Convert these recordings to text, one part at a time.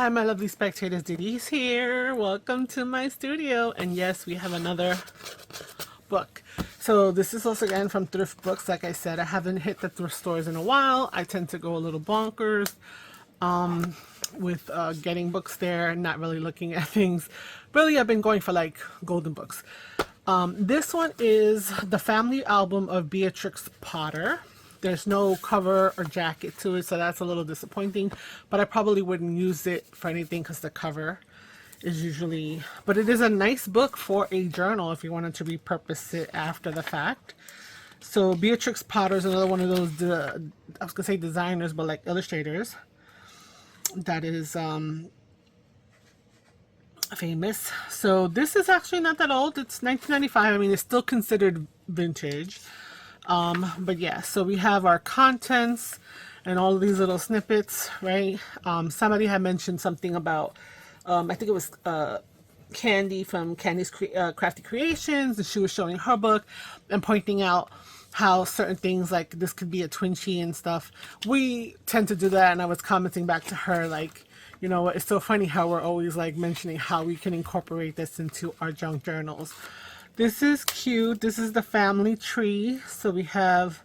Hi, my lovely spectators. Didi's here. Welcome to my studio. And yes, we have another book. So this is also again from Thriftbooks. Like I said, I haven't hit the thrift stores in a while. I tend to go a little bonkers with getting books there, not really looking at things. Really, I've been going for like golden books. This one is the family album of Beatrix Potter. There's no cover or jacket to it, so that's a little disappointing. But I probably wouldn't use it for anything because the cover is usually... But it is a nice book for a journal if you wanted to repurpose it after the fact. So Beatrix Potter is another one of those, I was going to say designers, but like illustrators. That is famous. So this is actually not that old. It's 1995. I mean, it's still considered vintage. But yeah, so we have our contents and all of these little snippets, right? Somebody had mentioned something about, I think it was Candy from Candy's Crafty Creations, and she was showing her book and pointing out how certain things like this could be a Twinchie and stuff. We tend to do that, and I was commenting back to her like, you know, it's so funny how we're always like mentioning how we can incorporate this into our junk journals. This is cute. This is the family tree. So we have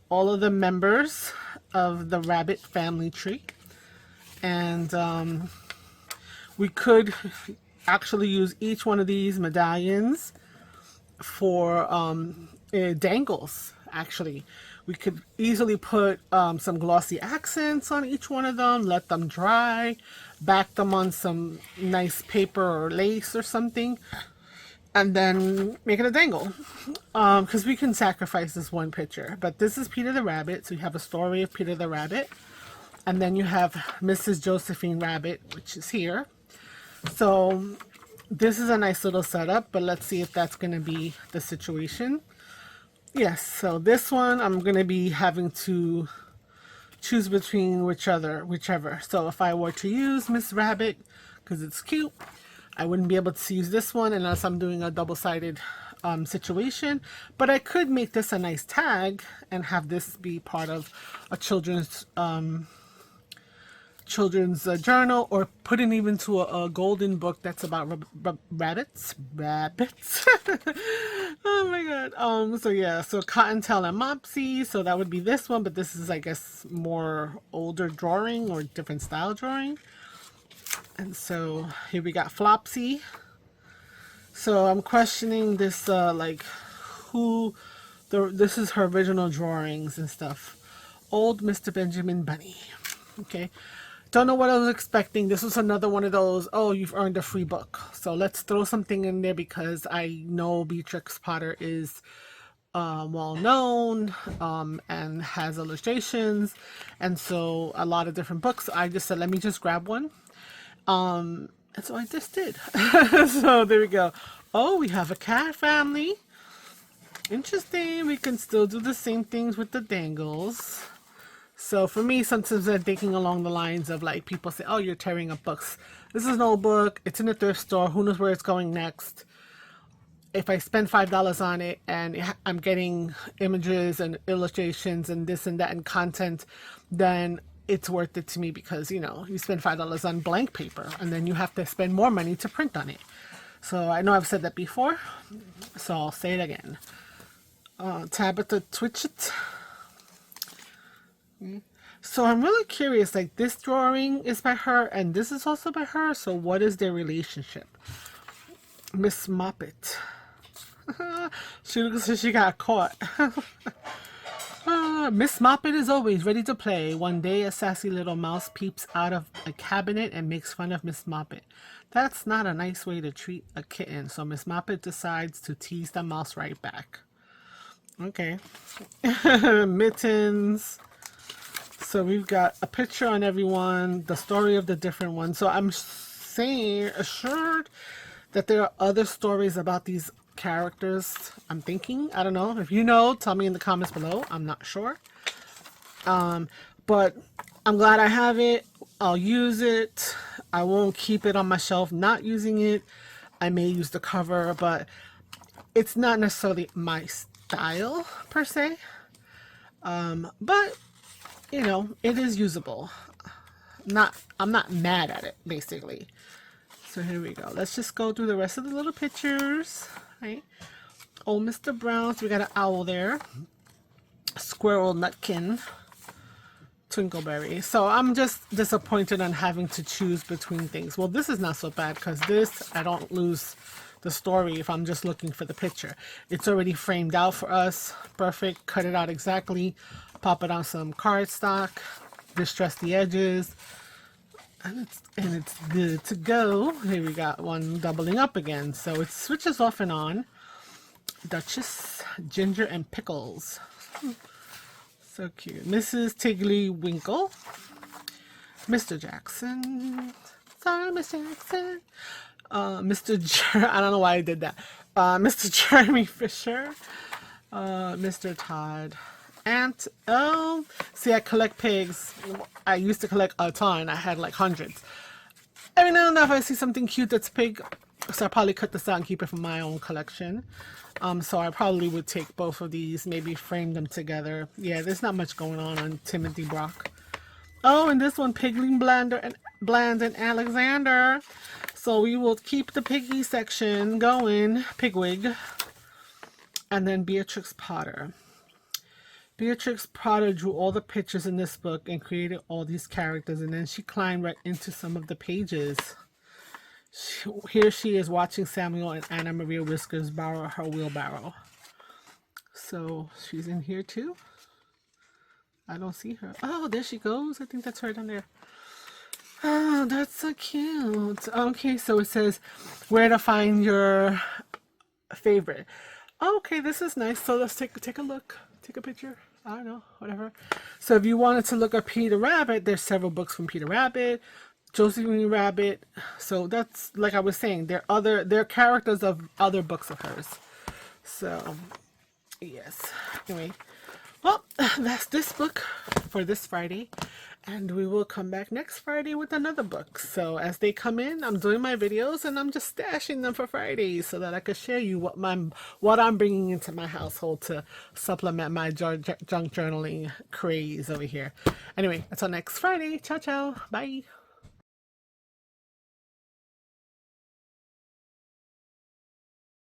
all of the members of the rabbit family tree. And we could actually use each one of these medallions for dangles, actually. We could easily put some glossy accents on each one of them, let them dry, back them on some nice paper or lace or something, and then make it a dangle. Because we can sacrifice this one picture. But this is Peter the Rabbit, so you have a story of Peter the Rabbit. And then you have Mrs. Josephine Rabbit, which is here. So this is a nice little setup, but let's see if that's going to be the situation. Yes, so this one I'm going to be having to choose between whichever. So if I were to use Miss Rabbit, because it's cute, I wouldn't be able to use this one unless I'm doing a double-sided situation. But I could make this a nice tag and have this be part of a children's journal, or put it even to a golden book that's about rabbits. Oh my god. So yeah, so Cottontail and Mopsy, so that would be this one, but this is, I guess, more older drawing or different style drawing. And so here we got Flopsy. So I'm questioning this, like, this is her original drawings and stuff. Old Mr. Benjamin Bunny. Okay. Don't know what I was expecting. This was another one of those, oh, you've earned a free book. So let's throw something in there because I know Beatrix Potter is well known and has illustrations. And so a lot of different books. I just said, let me just grab one. And so I just did. So there we go. Oh, we have a cat family. Interesting. We can still do the same things with the dangles. So for me, sometimes I'm thinking along the lines of like people say, oh, you're tearing up books. This is an old book. It's in a thrift store. Who knows where it's going next? If I spend $5 on it and I'm getting images and illustrations and this and that and content, then it's worth it to me because, you know, you spend $5 on blank paper and then you have to spend more money to print on it. So I know I've said that before, so I'll say it again. Tabitha Twitchett. So I'm really curious, like this drawing is by her and this is also by her, so what is their relationship? Miss Moppet. She looks like she got caught. Miss Moppet is always ready to play. One day a sassy little mouse peeps out of a cabinet and makes fun of Miss Moppet. That's not a nice way to treat a kitten, so Miss Moppet decides to tease the mouse right back. Okay. Mittens. So we've got a picture on everyone, the story of the different ones. So I'm assured that there are other stories about these characters. I'm thinking, I don't know. If you know, tell me in the comments below. I'm not sure. But I'm glad I have it. I'll use it. I won't keep it on my shelf not using it. I may use the cover, but it's not necessarily my style per se. But you know, it is usable. I'm not mad at it, basically. So here we go. Let's just go through the rest of the little pictures. Right? Old Mr. Brown. So we got an owl there. Squirrel Nutkin. Twinkleberry. So I'm just disappointed on having to choose between things. Well, this is not so bad because this, I don't lose the story if I'm just looking for the picture. It's already framed out for us. Perfect. Cut it out exactly. Pop it on some cardstock. Distress the edges. And it's good to go. Here we got one doubling up again. So it switches off and on. Duchess, Ginger, and Pickles. So cute. Mrs. Tiggly Winkle. Mr. Jackson. Sorry, Mr. Jackson. I don't know why I did that. Mr. Jeremy Fisher. Mr. Todd. Aunt. Oh, see, I collect pigs. I used to collect a ton. I had like hundreds. Every now and then if I see something cute that's pig, so I probably cut this out and keep it for my own collection. So I probably would take both of these, maybe frame them together. Yeah, there's not much going on Timothy Brock. Oh, and this one, Pigling Bland and Alexander. So we will keep the piggy section going, Pigwig. And then Beatrix Potter. Beatrix Potter drew all the pictures in this book and created all these characters, and then she climbed right into some of the pages. Here she is watching Samuel and Anna Maria Whiskers borrow her wheelbarrow. So she's in here too. I don't see her. Oh, there she goes. I think that's right on there. Oh, that's so cute. Okay, so it says where to find your favorite. Okay, this is nice. So let's take a look. Take a picture. I don't know, whatever. So if you wanted to look up Peter Rabbit, there's several books from Peter Rabbit. Josephine Rabbit. So that's, like I was saying, they're characters of other books of hers. So yes. Anyway, well, that's this book for this Friday, and we will come back next Friday with another book. So as they come in, I'm doing my videos and I'm just stashing them for Fridays so that I could share you what I'm bringing into my household to supplement my junk journaling craze over here. Anyway, until next Friday. Ciao, ciao. Bye.